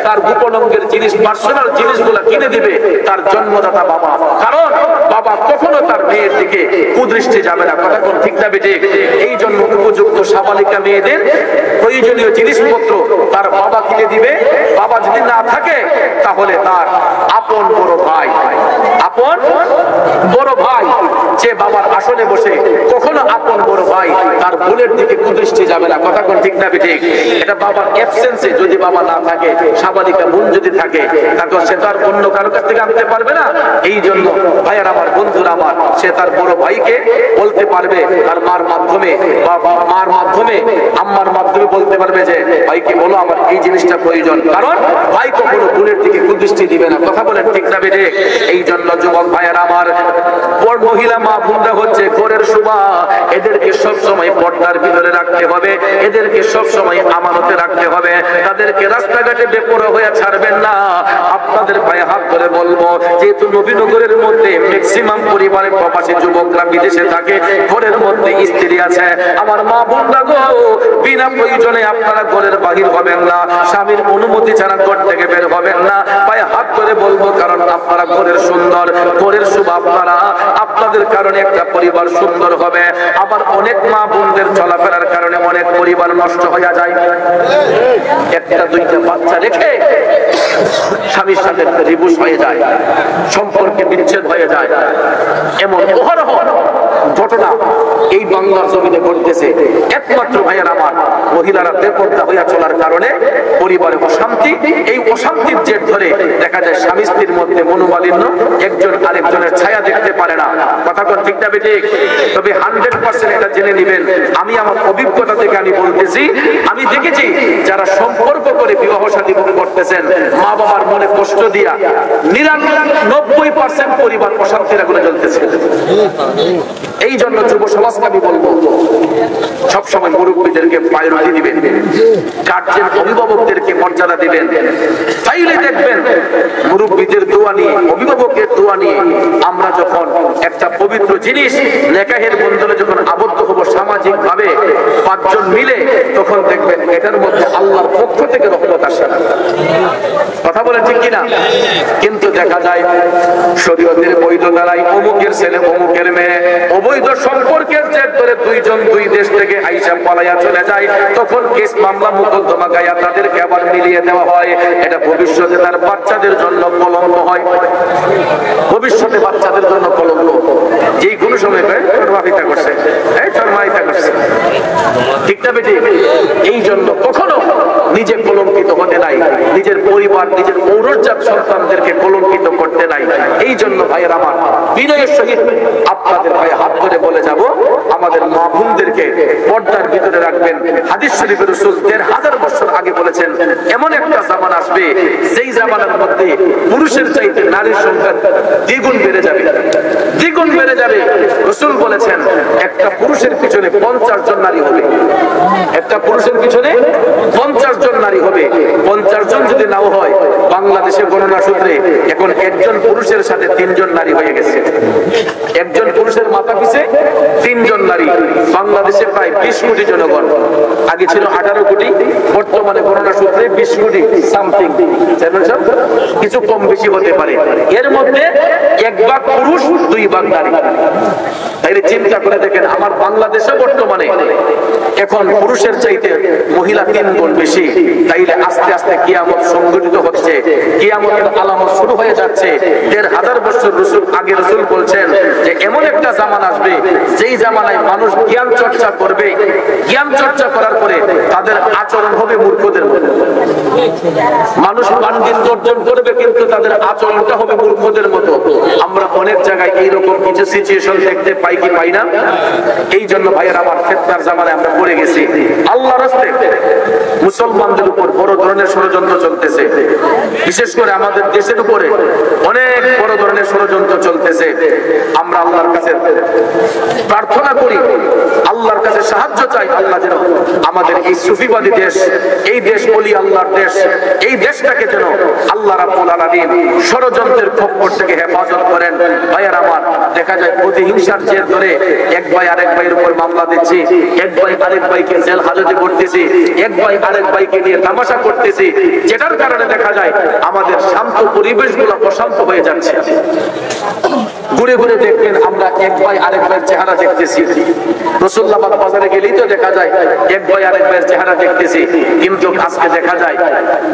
তার গোপন অঙ্গের জিনিস, পার্সোনাল জিনিসগুলো কিনে দিবে তার জন্মদাতা বাবা। কারণ বাবা কখনো তার মেয়ের দিকে কুদৃষ্টি যাবে না। কথা কোন ঠিক না বেঠিক? এই জন্য উপযুক্ত সাবালিকা মেয়েদের প্রয়োজনীয় জিনিসপত্র তার বাবা কিনে দিবে। বাবা যদি না থাকে তাহলে তার আপন বড় ভাই, আপন বড় ভাই যে বাবার আসনে বসে, কখনো আপন বড় ভাই তার বোনের দিকে কুদৃষ্টি যাবে না। কথা কোন ঠিক না বেঠিক? এটা বাবার অ্যাবসেন্সে, যদি বাবা না থাকে, সাবালিকা বোন যদি থাকে, তারপর সে তার অন্য কারো কাছ থেকে আনতে পারবে না। এই জন্য ভাইয়ার আমার, বন্ধুরা আমার, সে তার বড় ভাইকে বলতে পারবে, তার মার মাধ্যমে বা মার মাধ্যমে, আম্মার মাধ্যমে বলতে পারবে যে ভাইকে বলো আমার এই জিনিসটা প্রয়োজন। কারণ ভাই কখনো বোনের দিকে কুদৃষ্টি দিবে না। কথা বলেন ঠিক না বেঠিক? এই জন্য যুবক ভাইয়ার আমার, বড় মহিলা মা বোনরা হচ্ছে ঘরের শোভা। এদেরকে সব সময় পর্দার ভিতরে রাখতে হবে, এদেরকে সব সময় আমানতে রাখতে হবে, তাদেরকে রাস্তাঘাটে বেপরোয়া হয়ে ছাড়বেন না। আপনাদের পায়ে হাত ধরে বলবো, যেহেতু নবীনগরের মধ্যে ম্যাক্সিমাম পরিবারের প্রবাসী যুবকরা বিদেশে থাকে, ঘরের মধ্যে স্ত্রী আছে, আমার মা বোনরা গো, বিনা প্রয়োজনে আপনারা ঘরের বাহির হবেন না, স্বামীর অনুমতি ছাড়া ঘর থেকে বের হবেন না। পায়ে হাত ধরে বলবো, কারণ আপনারা ঘরের সুন্দর, ঘরের শুভ, আপনারা, আপনাদের কারণে একটা পরিবার সুন্দর হবে। আবার অনেক মা বোনদের চলাফেরার কারণে অনেক পরিবার নষ্ট হয়ে যায়। একটা দুইটা বাচ্চা রেখে স্বামীর সাথে ডিভোর্স হয়ে যায়, সম্পর্কে বিচ্ছেদ হয়ে যায়। এমন অহরহ ঘটনা এই বাংলার জমিনে ঘটতেছে। একমাত্র ভাইয়ের আমার, মহিলারা বেপরদা হইয়া চলার কারণে পরিবারে অশান্তি। এই অশান্তির জের ধরে দেখা যায় স্বামী স্ত্রীর মধ্যে মনোমালিন্য, একজন আরেকজনের ছায়া দেখতে পারে না। কথা কোন ঠিক না বেঠিক? তবে 100% এটা জেনে নেবেন, আমি আমার অভিজ্ঞতা থেকে আমি বলতেছি, আমি দেখেছি যারা সম্পর্ক করে বিবাহ শাদী করতেছেন, মা বাবার মনে কষ্ট দিয়া 99% পরিবার অশান্তির আগুনে জ্বলতেছে। এই জন্য যুব সমাজকে আমি বলবো, সবসময় মুরব্বীদেরকে প্রায়োরিটি দিবেন, গার্জিয়ান অভিভাবকদেরকে মর্যাদা দিবেন। তাইলে দেখবেন মুরব্বীদের দোয়া নিয়ে, অভিভাবকের দোয়া নিয়ে আমরা যখন একটা পবিত্র জিনিস নেকাহের বন্ধনে যখন আবদ্ধ হব সামাজিক ভাবে 5 জন মিলে, তখন দেখবেন এটার মধ্যে আল্লাহর পক্ষ থেকে রহমত আসে। কথা বলে ঠিক কিনা? কিন্তু দেখা যায় শরীয়তের বৈধ দ্বারাই অমুকের ছেলে অমুকের মেয়ে অবৈধ সম্পর্কের জের ধরে 2 জন 2 দেশ থেকে আইসা পালাইয়া চলে যায়, তখন কেস মামলা মোকদ্দমা গায়া তাদেরকে আবার মিলিয়ে দেওয়া হয়। এটা ভবিষ্যতে তার বাচ্চাদের জন্য কলঙ্ক হয়, ভবিষ্যতে বাচ্চাদের জন্য কলঙ্ক। যে কোনো সময় চরমাইতা করছে, চরমাইতা করছে, ঠিক না বেটি? এই জন্য কখনো নিজে কলঙ্কিত হতে নাই, নিজের পরিবার, নিজের পৌরজাত সন্তানদেরকে কলঙ্কিত করতে নাই। এই জন্য ভাইয়ের আমার, বিনয়ের সহিত আপনাদের ভাইয়ে হাত ধরে বলে যাব, আমাদের মা বোনদেরকে পর্দার ভিতরে রাখবেন। হাদিস শরীফে রাসূল 1000 বছর আগে বলেছেন, এমন একটা জামানা আসবে যেই জামানার মধ্যে পুরুষের চাইতে নারীর সংখ্যা দ্বিগুণ বেড়ে যাবে, দ্বিগুণ বেড়ে যাবে। রাসূল বলেছেন, একটা পুরুষের পিছনে 50 জন নারী হবে, একটা পুরুষের পিছনে 50 জন নারী হবে। 50 জন যদি নাও হয়, বাংলাদেশের গণনা সূত্রে এখন একজন পুরুষের সাথে 3 জন নারী হয়ে গেছে। একজন পুরুষের মাথা পিছে 3 জন নারী। বাংলাদেশে প্রায় 20 কোটি জনগণ, আগে ছিল 18 কোটি, বর্তমানে গণনা সূত্রে 20 কোটি সামথিং, কিছু কম বেশি হতে পারে। এর মধ্যে 1 ভাগ পুরুষ, 2 ভাগ নারী। তাইলে চিন্তা করে দেখেন, আমার বাংলাদেশে বর্তমানে এখন পুরুষের চাইতে মহিলা 3 গুণ বেশি। তাইলে আস্তে আস্তে কিয়ামত সংঘটিত হচ্ছে, কিয়ামতের আলামত শুরু হয়ে যাচ্ছে। 1500 বছর আগে রাসূল বলছেন যে এমন একটা জামানা আসবে যেই জামানায় মানুষ জ্ঞান চর্চা করবে, জ্ঞান চর্চা করার পরে তাদের আচরণ হবে মূর্খদের মতো। মানুষ পাণ্ডিত্য অর্জন করবে, কিন্তু তাদের আচরণটা হবে মূর্খদের মতো। আমরা অনেক জায়গায় এইরকম কিছু সিচুয়েশন দেখতে পাই কি পাই না? এই জন্য ভাইয়ের আমার, ফিতনার জামানায় আমরা পড়ে গেছি। আল্লাহর রাস্তায় মুসলমানদের উপর বড় ধরনের ষড়যন্ত্র চলতেছে, বিশেষ করে আমাদের দেশের উপরে অনেক বড় ধরনের ষড়যন্ত্র চলতেছে। আমরা আল্লাহর কাছে প্রার্থনা করি, আল্লাহর কাছে সাহায্য চাই, আল্লাহ যেন আমাদের এই সুফিবাদী দেশ, এই দেশ ওলি আল্লাহর দেশ, এই দেশটাকে যেন আল্লাহ রাব্বুল আলামিন ষড়যন্ত্রের খপ্পর থেকে হেফাজত করেন। ভাইয়ার আমার, দেখা যায় প্রতিহিংসার জের ধরে এক ভাই আরেক ভাইয়ের উপর মামলা দিচ্ছি, এক ভাই আরেক ভাইকে জেল হাজতে করতেছি, এক ভাই আরেক ভাইকে নিয়ে তামাশা করতেছি, যেটার কারণে দেখা যায় আমাদের শান্ত পরিবেশগুলো অশান্ত হয়ে যাচ্ছে। ঘুরে ঘুরে দেখবেন আমরা এক ভাই আরেক ভাইয়ের চেহারা দেখতেছি, রসুল্লাবাদ বাজারে গেলেই তো দেখা যায় এক ভাই আরেক ভাইয়ের চেহারা দেখতেছি, কিন্তু আজকে দেখা যায়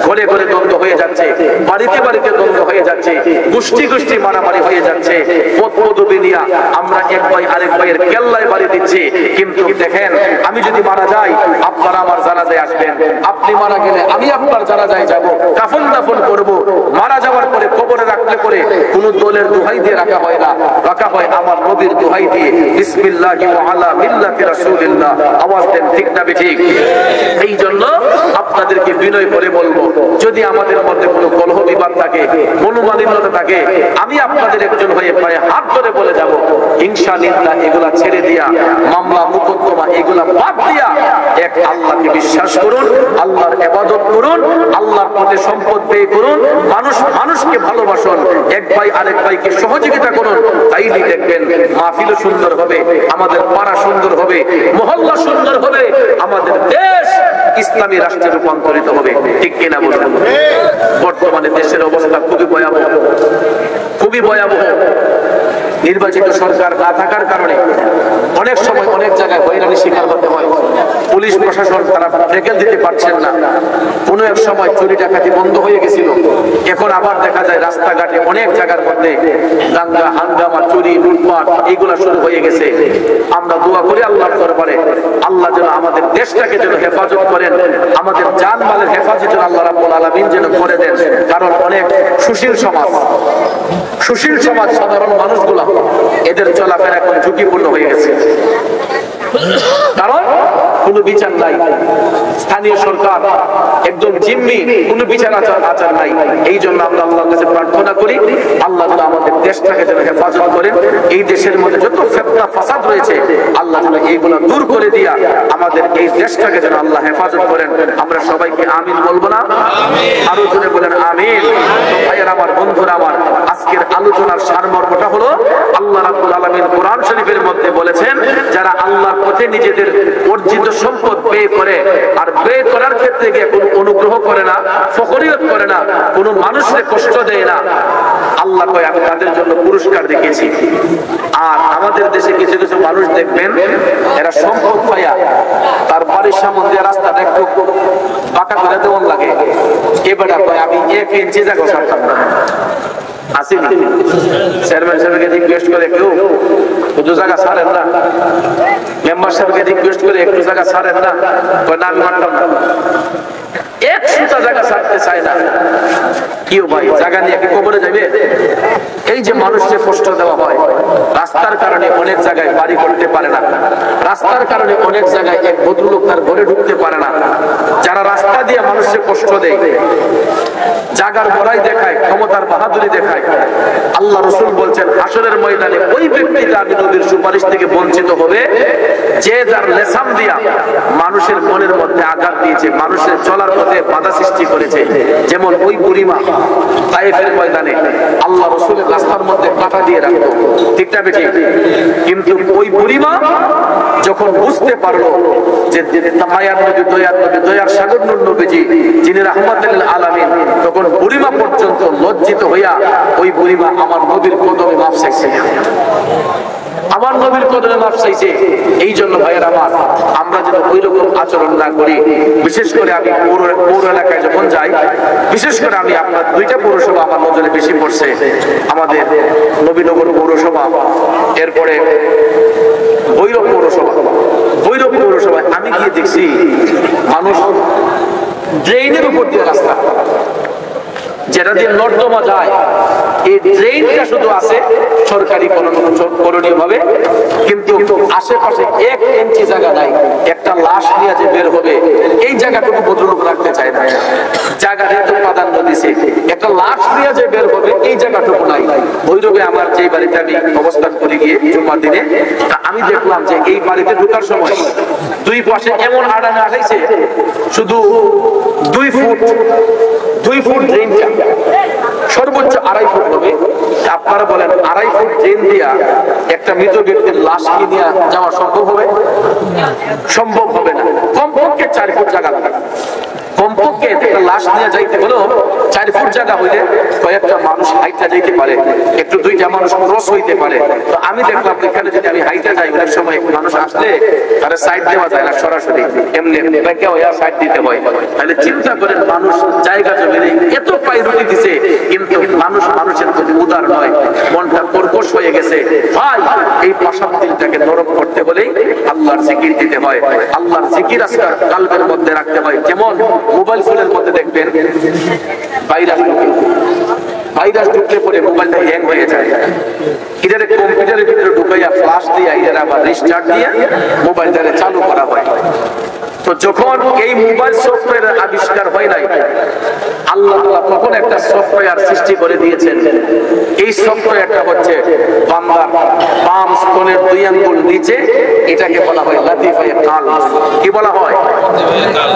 ঘরে ঘরে দ্বন্দ্ব হয়ে যাচ্ছে, বাড়িতে বাড়িতে দ্বন্দ্ব হয়ে যাচ্ছে, গোষ্ঠী গোষ্ঠী মারামারি হয়ে যাচ্ছে। পদ পদবি নিয়ে আমরা এক ভাই আরেক ভাইয়ের কেল্লায় বাড়ি দিচ্ছি। কিন্তু দেখেন, আমি যদি মারা যাই আপনারা আমার জানাজায় আসবেন, আপনি মারা গেলে আমি আপনার জানাজায় যাব, কাফন দাফন করব। মারা যাওয়ার পরে কবরে রাখলে পরে কোন দলের দোহাই দিয়ে রাখা হয় না, রাখা হয় আমার নবীর দোহাই দিয়ে, বিসমিল্লাহি ওয়া আলা মিল্লাতি রাসূলিল্লাহ। আওয়াজ দেন ঠিক না ঠিক? এই জন্য আপনাদেরকে বিনয় করে বলবো, যদি আমাদের মধ্যে কোনো কলহ বিবাদ থাকে, মনোমালিন্যতা থাকে, আমি আপনাদের একজন হয়ে পায়ে হাত ধরে বলে যাব, হিংসা নিন্দা এগুলা ছেড়ে দিয়া, মামলা মুকদ্দমা এগুলা বাদ দিয়া এক আল্লাহকে বিশ্বাস করুন, আল্লাহর ইবাদত করুন, আল্লাহর পথে সম্পদ ব্যয় করুন, মানুষকে ভালোবাসুন, এক ভাই আরেক ভাইকে সহযোগিতা করুন। তাইলে দেখবেন মাহফিলও সুন্দর হবে, আমাদের পাড়া সুন্দর হবে, মহল্লা সুন্দর হবে, আমাদের দেশ ইসলামী রাষ্ট্রে রূপান্তরিত হবে। ঠিক কিনা বলুন? বর্তমানে দেশের অবস্থা খুবই ভয়াবহ, খুবই ভয়াবহ। নির্বাচিত সরকার না থাকার কারণে অনেক সময় অনেক জায়গায় হয়রানির শিকার হতে হয়। পুলিশ প্রশাসন তারা ট্যাকেল দিতে পারছেন না। কোনো এক সময় চুরি ডাকাতি বন্ধ হয়ে গেছিল, এখন আবার দেখা যায় রাস্তাঘাটে অনেক জায়গার মধ্যে দাঙ্গা হাঙ্গামা, চুরি লুটপাট এইগুলা শুরু হয়ে গেছে। আমরা দোয়া করি আল্লাহর দরবারে, আল্লাহ যেন আমাদের দেশটাকে যেন হেফাজত করেন, আমাদের জানমালের হেফাজত যেন আল্লাহ রাব্বুল আলামিন যেন করে দেন। কারণ অনেক সুশীল সমাজ, সাধারণ মানুষগুলা এদের চলাফেরা এখন ঝুঁকিপূর্ণ হয়ে গেছে, কারণ কোনো বিচার নাই। স্থানীয় সরকার একদম জিম্মি, কোনো বিচার আচার নাই। এই জন্য আমরা আল্লাহর কাছে প্রার্থনা করি, আল্লাহ যেন আমাদের দেশটাকে যেন হেফাজত করেন। এই দেশের মধ্যে যত ফিতনা ফাসাদ রয়েছে আল্লাহ যেন এইগুলো দূর করে দিয়া আমাদের এই দেশটাকে যেন আল্লাহ হেফাজত করেন। আমরা সবাইকে আমিন বলবো না? আরো জোরে বলেন আমিন। ভাইয়ের আমার, বন্ধুরা আমার, আজকের আলোচনার সারমর্মটা হলো আল্লাহ রাব্বুল আলামিন কোরআন শরীফের মধ্যে বলেছেন, যারা আল্লাহর পথে নিজেদের অর্জিত সম্পদ ব্যয় করে, আর ব্যয় করার ক্ষেত্রে গিয়ে কোনো অনুগ্রহ করে না, ফখরিয়ত করে না, কোনো মানুষকে কষ্ট দেয় না, আল্লাহ কয় আমি তাদের জন্য পুরস্কার রেখেছি। আর আমাদের দেশে কিছু কিছু মানুষ দেখবেন, এরা সম্পদ পাইয়া তার বাড়ির সামনে দিয়ে রাস্তাটা একটু পাকা করে দেওয়ার লাগে, এবারে কয় আমি 1 ইঞ্চি জায়গা ছাড়তাম না। আসেনি চেয়ারম্যান সাহেবকে রিকোয়েস্ট করে কেউ একটু জায়গা ছাড়েন না, মেম্বার সাহেবকে রিকোয়েস্ট করে একটু জায়গা ছাড়েন না, না আমি মানতাম না, 1 সুতা জায়গা ছাড়তে চায় না। কেউ ভাই জায়গা নিয়ে কি কবরে যাবে? এই যে মানুষকে কষ্ট দেওয়া হয়, রাস্তার কারণে অনেক জায়গায় বাড়ি করতে পারে না, রাস্তার কারণে অনেক জায়গায় এক ভদ্রলোক তার ঘরে ঢুকতে পারে না। যারা রাস্তা দিয়ে মানুষকে কষ্ট দেয়, জাগার বড়াই দেখায়, ক্ষমতার বাহাদুরি দেখায়, আল্লাহ রাসূল বলছেন হাসরের ময়দানে ওই ব্যক্তিটা আমি নবীর সুপারিশ থেকে বঞ্চিত হবে যে যার লেসান দিয়া মানুষের মনের মধ্যে আঘাত দিয়েছে, মানুষের চলার পথে বাধা সৃষ্টি করেছে। যেমন ওই বুড়িমা তায়েফের ময়দানে আল্লাহ রাসূলের রাস্তার মধ্যে কাঁটা দিয়ে রাখতো, ঠিক না বেঠিক? কিন্তু ওই বুড়িমা যখন বুঝতে পারলো যে মায়ার নবী, দয়ার নবী, দয়ার সাগর নূর নবীজি যিনি রাহমাতুল লিল আলামিন, তখন বুড়িমা পর্যন্ত লজ্জিত হইয়া ওই বুড়িমা আমার নবীর কদমে মাফ চাইছে, আমার নবীর কদমে মাফ চাইছে। এই জন্য ভাইয়ের আমার, আমরা যেন ওই রকম আচরণ না করি। বিশেষ করে আমি পৌর এলাকায় যখন যাই, বিশেষ করে আমি আপনার 2টা পৌরসভা আমার নজরে বেশি পড়ছে, আমাদের নবীনগর পৌরসভা, এরপরে ভৈরব পৌরসভা। ভৈরব পৌরসভায় আমি গিয়ে দেখছি মানুষ ড্রেনের উপর দিয়ে রাস্তা, যেটা দিয়ে নর্দমা যায়, এই ড্রেনটা শুধু আছে সরকারি করণীয় ভাবে, কিন্তু আশেপাশে 1 ইঞ্চি জায়গা নাই। একটা লাশ নিয়ে যে বের হবে এই জায়গাটুকু ভদ্রলোক রাখতে চায় না, জায়গাটা তো প্রাধান্য দিছে। একটা লাশ নিয়ে যে বের হবে এই জায়গাটুকু নাই। ভৈরবে আমার যে বাড়িতে আমি অবস্থান করে গিয়ে জুম্মার দিনে আমি দেখলাম যে এই বাড়িতে ঢোকার সময় 2 পাশে এমন আড়ানা আঠাইছে, শুধু 2 ফুট ড্রেনটা সর্বোচ্চ 2.5 ফুট হবে। আপনারা বলেন 2.5 ফুট ড্রেন দিয়া একটা মৃত ব্যক্তির লাশ নিয়ে যাওয়া সম্ভব হবে? সম্ভব হবে না। কমপক্ষে 4 ফুট জায়গা লাগবে। কমপক্ষে একটা লাশ নিয়ে যাইতে হলেও 4 ফুট জায়গা হইলে কয়েকটা মানুষ হাইটা যাইতে পারে, একটু 2টা মানুষ ক্রস হইতে পারে। তো আমি দেখলাম এখানে যদি আমি হাইটা যাই অনেক সময় মানুষ আসলে তারা সাইড দেওয়া যায় না, সরাসরি এমনি ব্যাকে হইয়া সাইড দিতে হয়। তাহলে চিন্তা করেন মানুষ জায়গা জমি নেই, এত প্রায়োরিটি দিছে, কিন্তু মানুষের প্রতি উদার নয়, মনটা কর্কশ হয়ে গেছে। ভাই এই পাশার দিলটাকে নরম করতে হলেই আল্লাহর জিকির দিতে হয়, আল্লাহর জিকির আজকাল কালবের মধ্যে রাখতে হয়। যেমন মোবাইল ফোনের মধ্যে দেখবেন ভাইরাস ঢুকলে পরে মোবাইলটা হ্যাং হয়ে যায়। এটারে কম্পিউটারের ভিতরে ঢুকাইয়া ফ্লাশ দিয়ে এটারে আবার রিস্টার্ট দিয়ে মোবাইলটারে চালু করা হয়। তো যখন এই মোবাইল সফটওয়্যারের আবিষ্কার হয় নাই, আল্লাহ তাআলা তখন একটা সফটওয়্যার সৃষ্টি করে দিয়েছেন। এই সফটওয়্যারটা হচ্ছে বান্দার বাম স্তনের 2 আঙ্গুল নিচে, এটাকে বলা হয় লাতিফায়ে কাল। কি বলা হয়?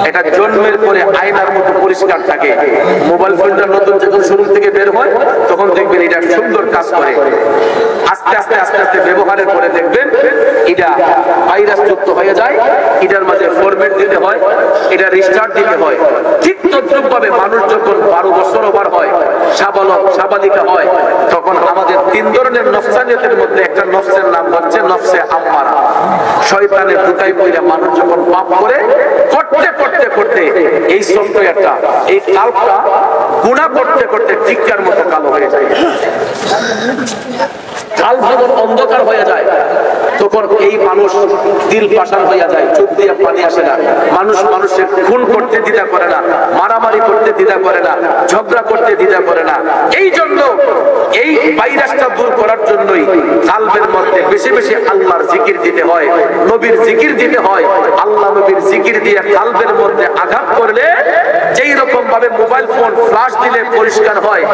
এটা জন্মের পরে আয়নার মতো পরিষ্কার থাকে। মোবাইল ফোনটা নতুন যখন শুরু থেকে বের হয় তখন দেখবেন এটা সুন্দর কাজ করে। আস্তে আস্তে আস্তে আস্তে ব্যবহারের পরে দেখবেন এটা ভাইরাস যুক্ত হয়ে যায়। এটার মাঝে ফরম্যাট দিতে হয়, এটা রিস্টার্ট দিতে হয়। ঠিক তদ্রুপ ভাবে মানুষ যখন 12 বছর ওভার হয়, সাবালিকা হয়, তখন আমাদের 3 ধরনের নফসানিয়তের মধ্যে একটা নফসের নাম হচ্ছে নফসে আম্মারা। শয়তানের দুটাই পয়রা মানুষ যখন পাপ করে করতে করতে করতে এই সফটওয়্যারটা, এই কালটা গুনাহ করতে করতে টিক্কার মতো কালো হয়ে যায়। কাল যখন অন্ধকার হয়ে যায় তখন এই মানুষ দিল পাশান হয়ে যায়, চোখ দিয়ে পানি আসে না, মানুষের খুন করতে দ্বিধা করে না, মারামারি করতে দ্বিধা করে না, ঝগড়া করতে দ্বিধা করে না। এই জন্য এই ভাইরাসটা দূর করার জন্যই কালবের মধ্যে বেশি বেশি আল্লাহর জিকির দিতে হয়, নবীর জিকির দিতে হয়। আল্লাহ নবীর জিকির দিয়ে কালবের মধ্যে আঘাত করলে যেই রকম ভাবে মোবাইল ফোন ফ্লাশ দিলে পরিষ্কার হয়,